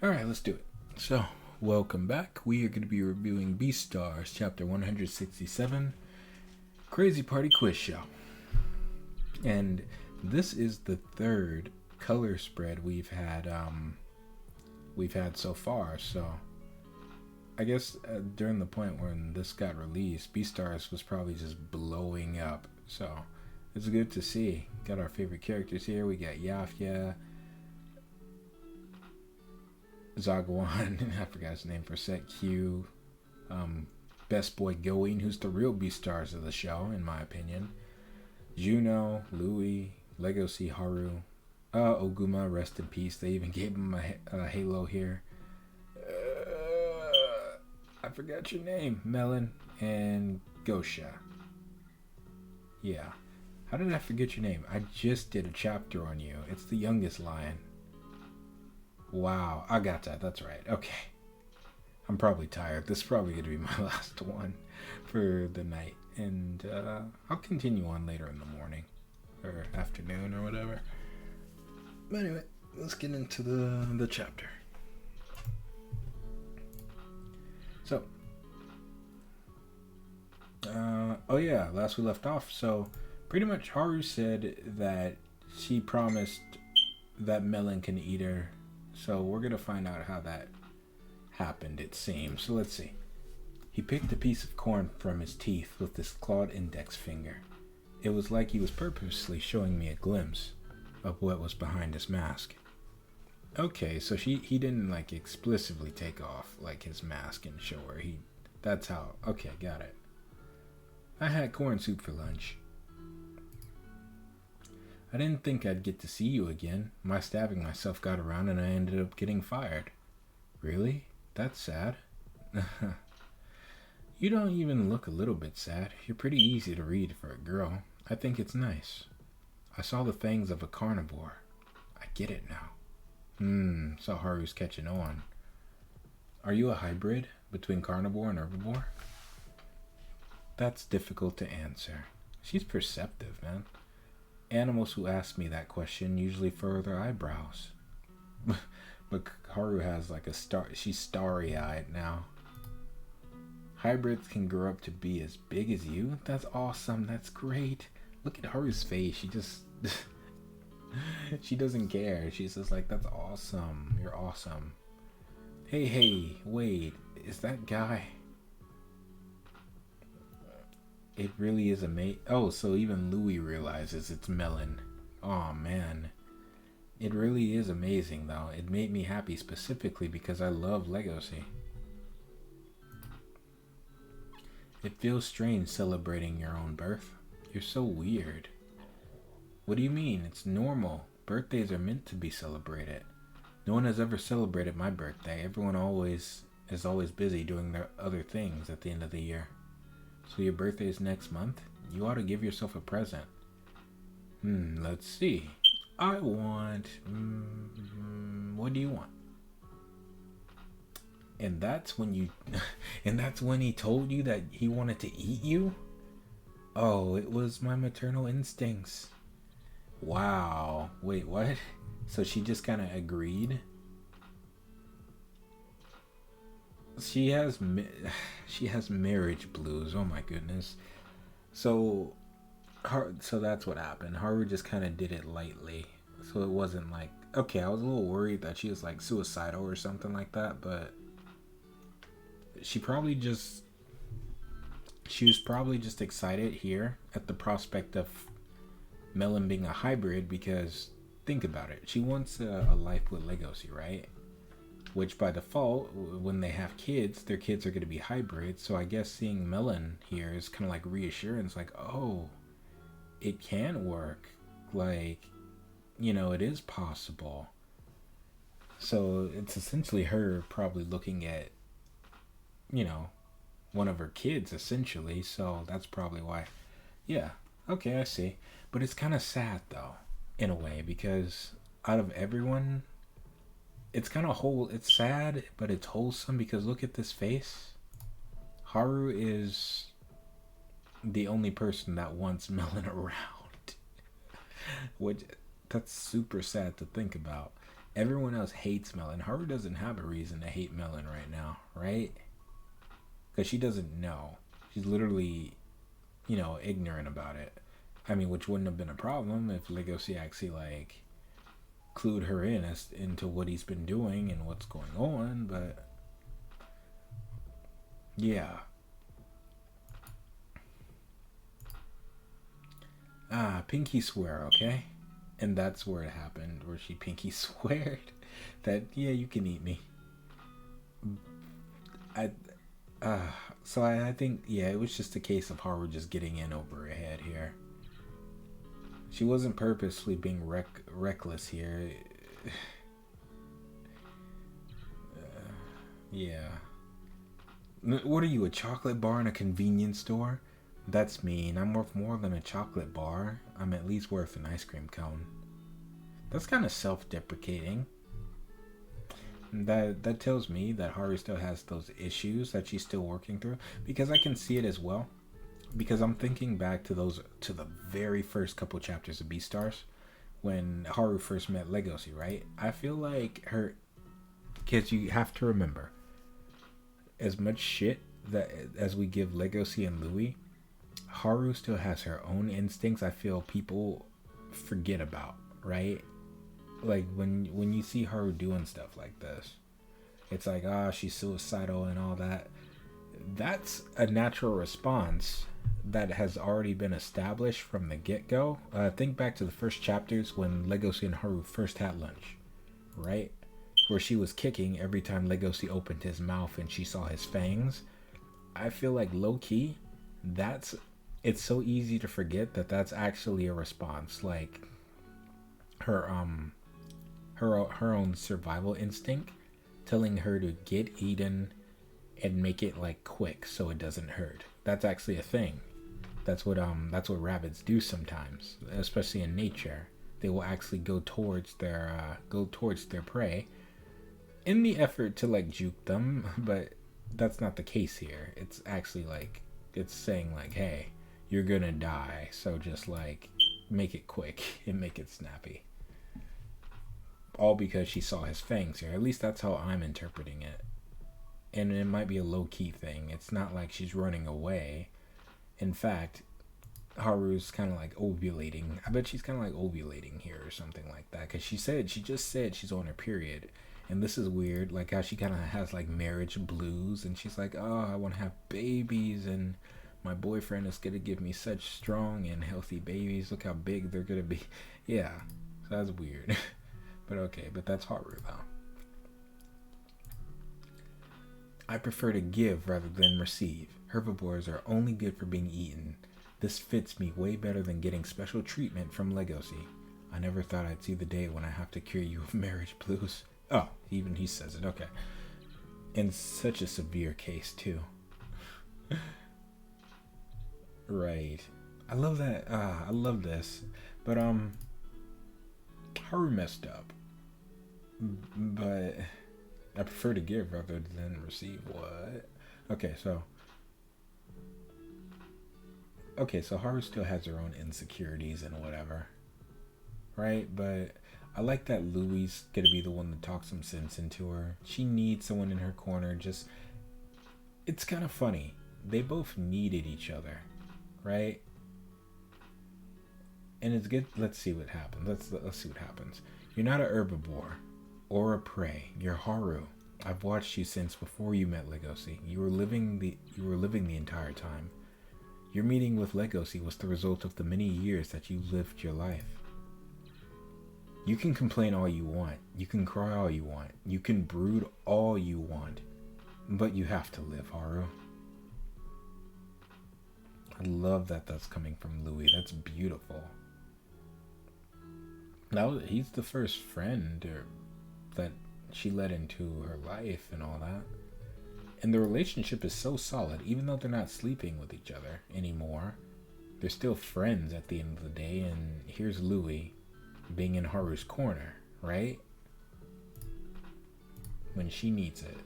Alright, let's do it. So, welcome back. We are going to be reviewing Beastars, chapter 167, Crazy Party Quiz Show. And this is the third color spread we've had so far. So, I guess during the point when this got released, Beastars was probably just blowing up. So, it's good to see. Got our favorite characters here. We got Yafia, Zagwan, I forgot his name for a sec, Q, Best Boy Going, who's the real Beastars of the show, in my opinion, Juno, Louie, Legacy, Haru, Oguma, rest in peace. They even gave him a halo here. I forgot your name. Melon and Gosha. Yeah. How did I forget your name? I just did a chapter on you. It's the youngest lion. Wow, I got that. That's right. Okay. I'm probably tired. This is probably going to be my last one for the night. And I'll continue on later in the morning or afternoon or whatever. But anyway, let's get into the chapter. So, last we left off. So, pretty much Haru said that she promised that Melon can eat her. So we're going to find out how that happened, it seems. So let's see. He picked a piece of corn from his teeth with his clawed index finger. It was like he was purposely showing me a glimpse of what was behind his mask. Okay, so he didn't like explicitly take off like his mask and show her. That's how. Okay, got it. I had corn soup for lunch. I didn't think I'd get to see you again. My stabbing myself got around and I ended up getting fired. Really? That's sad. You don't even look a little bit sad. You're pretty easy to read for a girl. I think it's nice. I saw the fangs of a carnivore. I get it now. So Haru's catching on. Are you a hybrid between carnivore and herbivore? That's difficult to answer. She's perceptive, man. Animals who ask me that question usually furrow their eyebrows. But Haru has like she's starry-eyed now. Hybrids can grow up to be as big as you? That's awesome. That's great. Look at Haru's face. She just... she doesn't care. She's just like, that's awesome. You're awesome. Hey, wait. Is that guy... It really is amazing. Oh, so even Louie realizes it's Melon. Oh man. It really is amazing though. It made me happy specifically because I love Legacy. It feels strange celebrating your own birth. You're so weird. What do you mean? It's normal. Birthdays are meant to be celebrated. No one has ever celebrated my birthday. Everyone is always busy doing their other things at the end of the year. So your birthday is next month? You ought to give yourself a present. Let's see. I want... what do you want? And that's when you... and that's when he told you that he wanted to eat you? Oh, it was my maternal instincts. Wow. Wait, what? So she just kind of agreed? She has marriage blues. Oh my goodness. So that's what happened. Haru just kind of did it lightly. So it wasn't like, okay, I was a little worried that she was like suicidal or something like that, but she was probably just excited here at the prospect of Melon being a hybrid because think about it. She wants a life with Legacy, right? Which by default, when they have kids, their kids are going to be hybrids. So I guess seeing Melon here is kind of like reassurance, like, oh, it can work. Like, it is possible. So it's essentially her probably looking at, one of her kids, essentially. So that's probably why. Yeah, okay, I see. But it's kind of sad, though, in a way, because out of everyone... It's kind of it's sad, but it's wholesome because look at this face. Haru is the only person that wants Melon around. Which, that's super sad to think about. Everyone else hates Melon. Haru doesn't have a reason to hate Melon right now, right? Because she doesn't know. She's literally, ignorant about it. I mean, which wouldn't have been a problem if Legoshi actually, like, clued her in into what he's been doing and what's going on, but yeah. Pinky swear, okay? And that's where it happened, where she pinky sweared that, yeah, you can eat me. I so I think, yeah, it was just a case of Haru just getting in over her head here. She wasn't purposely being reckless here. Yeah. What are you, a chocolate bar in a convenience store? That's mean. I'm worth more than a chocolate bar. I'm at least worth an ice cream cone. That's kind of self-deprecating. That tells me that Haru still has those issues that she's still working through, because I can see it as well. Because I'm thinking back to the very first couple chapters of Beastars when Haru first met Legoshi, right? I feel like her, because you have to remember, as much shit that as we give Legoshi and Louis, Haru still has her own instincts. I feel people forget about, right? Like when you see Haru doing stuff like this, it's like, she's suicidal and all that. That's a natural response that has already been established from the get-go. Think back to the first chapters when Legoshi and Haru first had lunch, right? Where she was kicking every time Legoshi opened his mouth and she saw his fangs. I feel like low-key, it's so easy to forget that that's actually a response. Like her own survival instinct telling her to get eaten and make it like quick so it doesn't hurt. That's actually a thing. That's what rabbits do sometimes, especially in nature. They will actually go towards their prey in the effort to like juke them, but that's not the case here. It's actually like it's saying like, hey, you're gonna die, so just like make it quick and make it snappy. All because she saw his fangs here. At least that's how I'm interpreting it. And it might be a low-key thing. It's not like she's running away. In fact, Haru's kind of like ovulating. I bet she's kind of like ovulating here or something like that. Because she just said she's on her period. And this is weird. Like how she kind of has like marriage blues. And she's like, I want to have babies. And my boyfriend is going to give me such strong and healthy babies. Look how big they're going to be. Yeah, so that's weird. But okay, but that's Haru though. I prefer to give rather than receive. Herbivores are only good for being eaten. This fits me way better than getting special treatment from Legoshi. I never thought I'd see the day when I have to cure you of marriage blues. Oh, even he says it, okay. In such a severe case too. Right. I love that. I love this. But Haru messed up. But I prefer to give rather than receive. What? Okay, so Haru still has her own insecurities and whatever, right? But I like that Louie's gonna be the one to talk some sense into her. She needs someone in her corner. Just, it's kind of funny. They both needed each other, right? And it's good. Let's see what happens. Let's see what happens. You're not a herbivore or a prey. You're Haru. I've watched you since before you met Legoshi. You were living the entire time. Your meeting with Legoshi was the result of the many years that you lived your life. You can complain all you want. You can cry all you want. You can brood all you want. But you have to live, Haru. I love that that's coming from Louis. That's beautiful. He's the first friend that she let into her life and all that. And the relationship is so solid, even though they're not sleeping with each other anymore. They're still friends at the end of the day, and here's Louis being in Haru's corner, right? When she needs it.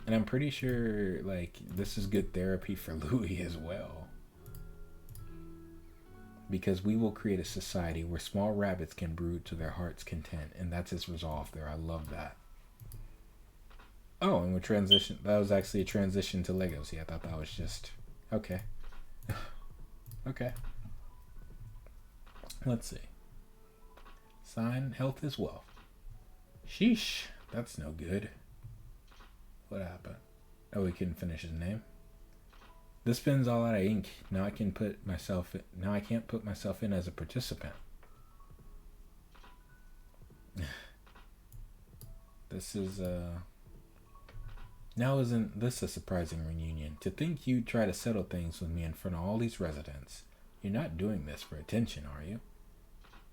And I'm pretty sure, like, this is good therapy for Louis as well. because we will create a society where small rabbits can brood to their heart's content, and that's his resolve there. I love that. Oh, and we're transition. That was actually a transition to Legos. I thought that was just okay. Okay. Let's see. Sign: health is wealth. Sheesh, that's no good. What happened? Oh, we couldn't finish his name. This pen's all out of ink. Now I can't put myself in as a participant. This is Now isn't this a surprising reunion? To think you'd try to settle things with me in front of all these residents. You're not doing this for attention, are you?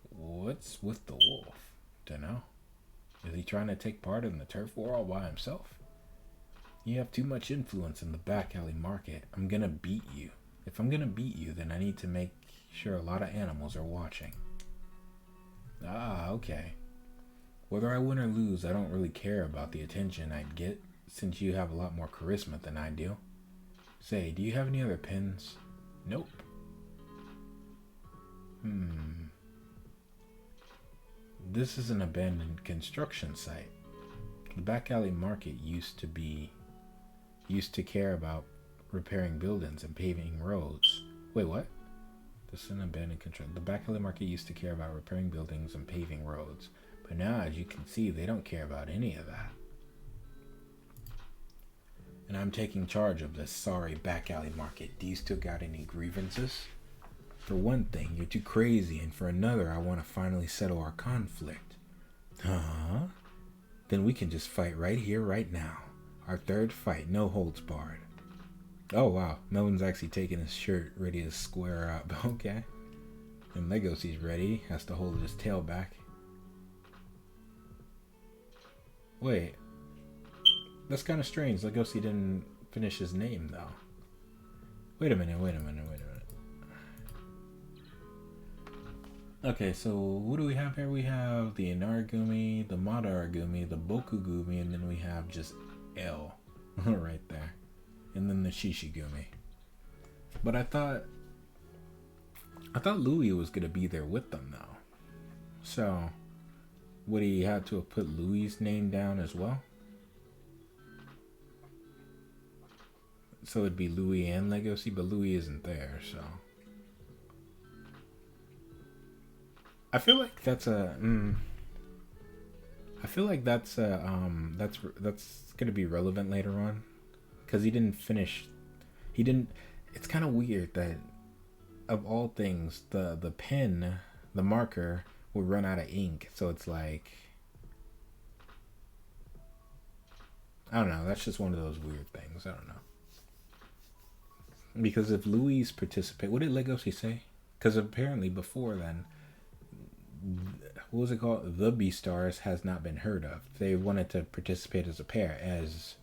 What's with the wolf? Dunno. Is he trying to take part in the turf war all by himself? You have too much influence in the back alley market. I'm gonna beat you. If I'm gonna beat you, then I need to make sure a lot of animals are watching. Ah, okay. Whether I win or lose, I don't really care about the attention I'd get, since you have a lot more charisma than I do. Say, do you have any other pens? Nope. This is an abandoned construction site. The back alley market used to care about repairing buildings and paving roads. Wait, what? This is an abandoned construction. The back alley market used to care about repairing buildings and paving roads. But now, as you can see, they don't care about any of that. And I'm taking charge of this sorry back alley market. Do you still got any grievances? For one thing, you're too crazy, and for another, I want to finally settle our conflict. Huh? Then we can just fight right here, right now. Our third fight, no holds barred. Oh wow, Melvin's actually taking his shirt, ready to square up. Okay. And Legosi's ready, has to hold his tail back. Wait. That's kind of strange. Legosi didn't finish his name, though. Wait a minute. Okay, so what do we have here? We have the Inarigumi, the Madaragumi, the Bokugumi, and then we have just L right there. And then the Shishigumi. But I thought Louis was going to be there with them, though. So, would he have to have put Louis' name down as well? So it'd be Louis and Legosi, but Louis isn't there, so. I feel like that's gonna be relevant later on, because he didn't finish. It's kind of weird that, of all things, the pen, the marker would run out of ink. So it's like, I don't know. That's just one of those weird things. I don't know. Because if Louis participate, what did Legosi say? Because apparently before then, what was it called? The Beastars has not been heard of. They wanted to participate as a pair, as,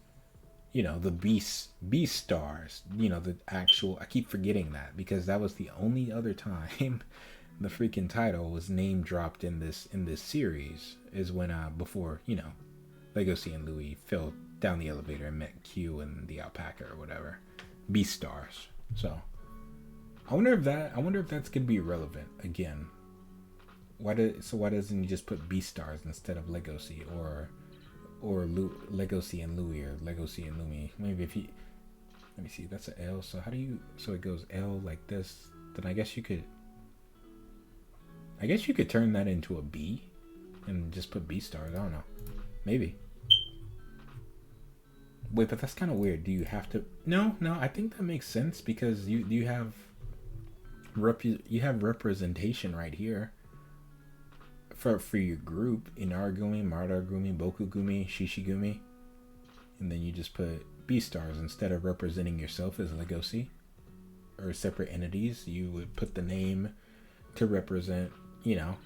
you know, the Beastars. You know, the actual. I keep forgetting that because that was the only other time the freaking title was name dropped in this series, is when before, you know, Legosi and Louis fell down the elevator and met Q and the alpaca or whatever. Beastars. So I wonder if that's gonna be relevant again. Why doesn't he just put Beastars instead of Legosi or Legosi and Louis, or Legosi and Lumi? Maybe if he, let me see, that's an L. So how do you, so it goes L like this. Then I guess you could turn that into a B and just put Beastars. I don't know. Maybe. Wait, but that's kind of weird. Do you have to? No. I think that makes sense because you have representation right here for your group: Inarigumi, Madaragumi, Bokugumi, Shishigumi, and then you just put Beastars instead of representing yourself as Legosi or separate entities. You would put the name to represent, you know,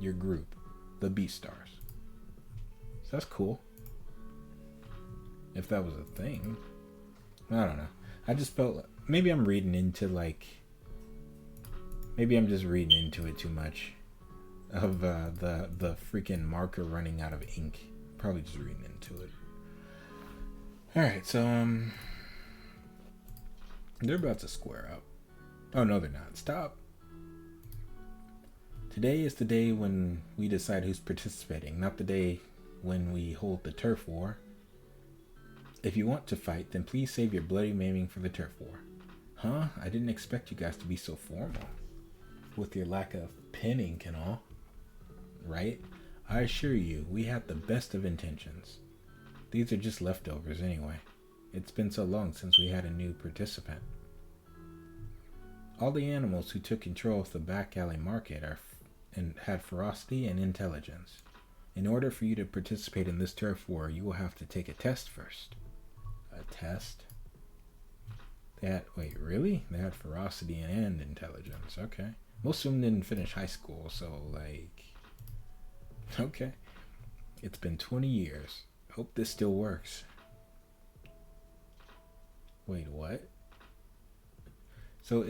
your group, the Beastars. So that's cool. If that was a thing. I don't know. I just felt, maybe I'm reading into maybe I'm just reading into it too much of the freaking marker running out of ink. Probably just reading into it. Alright, so they're about to square up. Oh no, they're not. Stop. Today is the day when we decide who's participating, not the day when we hold the turf war. If you want to fight, then please save your bloody maiming for the turf war. Huh? I didn't expect you guys to be so formal. With your lack of pinning and all. Right? I assure you, we had the best of intentions. These are just leftovers anyway. It's been so long since we had a new participant. All the animals who took control of the back alley market and had ferocity and intelligence. In order for you to participate in this turf war, you will have to take a test first. A test? Wait, really? They had ferocity and intelligence. Okay. Most of them didn't finish high school, so okay. It's been 20 years. Hope this still works. Wait, what? So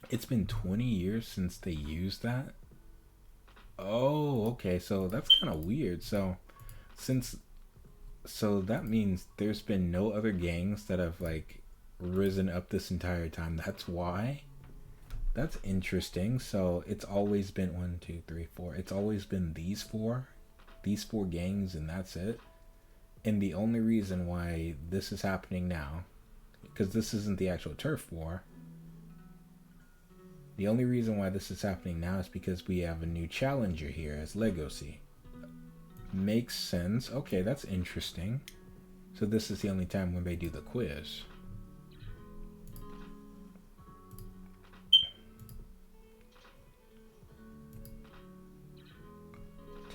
it's been 20 years since they used that? Oh, okay, so that's kind of weird. So that means there's been no other gangs that have risen up this entire time. That's why? That's interesting. So it's always been 1, 2, 3, 4. It's always been these four gangs, and that's it. And the only reason why this is happening now, because this isn't the actual turf war, the only reason why this is happening now is because we have a new challenger here as Legacy. Makes sense. Okay, that's interesting. So this is the only time when they do the quiz.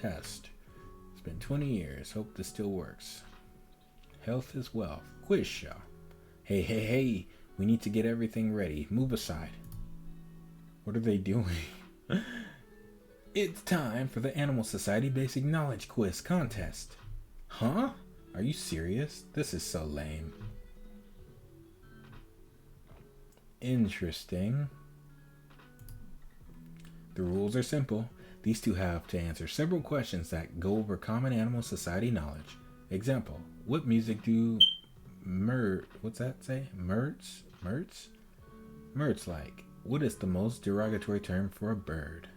Test. It's been 20 years. Hope this still works. Health is wealth. Quiz show. Hey. We need to get everything ready. Move aside. What are they doing? It's time for the Animal Society Basic Knowledge Quiz Contest. Huh? Are you serious? This is so lame. Interesting. The rules are simple. These two have to answer several questions that go over common animal society knowledge. Example, what music do what's that say? Merts like? What is the most derogatory term for a bird?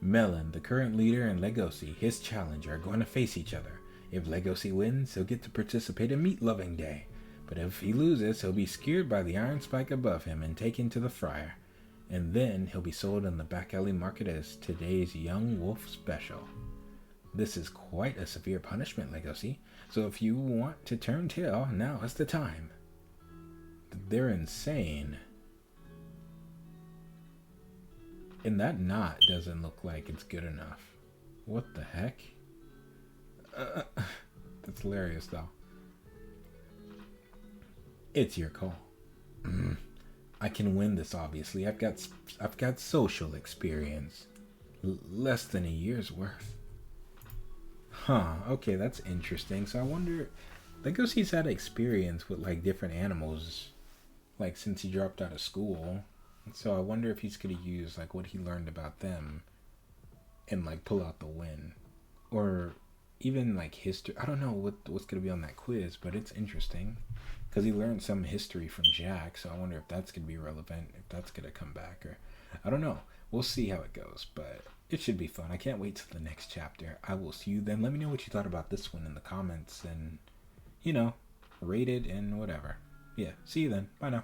Melon, the current leader, and Legacy, his challenger, are going to face each other. If Legacy wins, he'll get to participate in Meat Loving Day. But if he loses, he'll be skewered by the iron spike above him and taken to the fryer. And then he'll be sold in the back alley market as today's young wolf special. This is quite a severe punishment, Legacy. So if you want to turn tail, now is the time. They're insane. And that knot doesn't look like it's good enough. What the heck? That's hilarious, though. It's your call. I can win this, obviously. I've got social experience. Less than a year's worth. Huh, okay, that's interesting. So I wonder, Legacy's had experience with different animals, since he dropped out of school. So I wonder if he's gonna use what he learned about them and pull out the win. Or even history. I don't know what's gonna be on that quiz, but it's interesting. Because he learned some history from Jack, so I wonder if that's going to be relevant, if that's going to come back, or I don't know. We'll see how it goes, but it should be fun. I can't wait till the next chapter. I will see you then. Let me know what you thought about this one in the comments, and, rate it and whatever. Yeah, see you then. Bye now.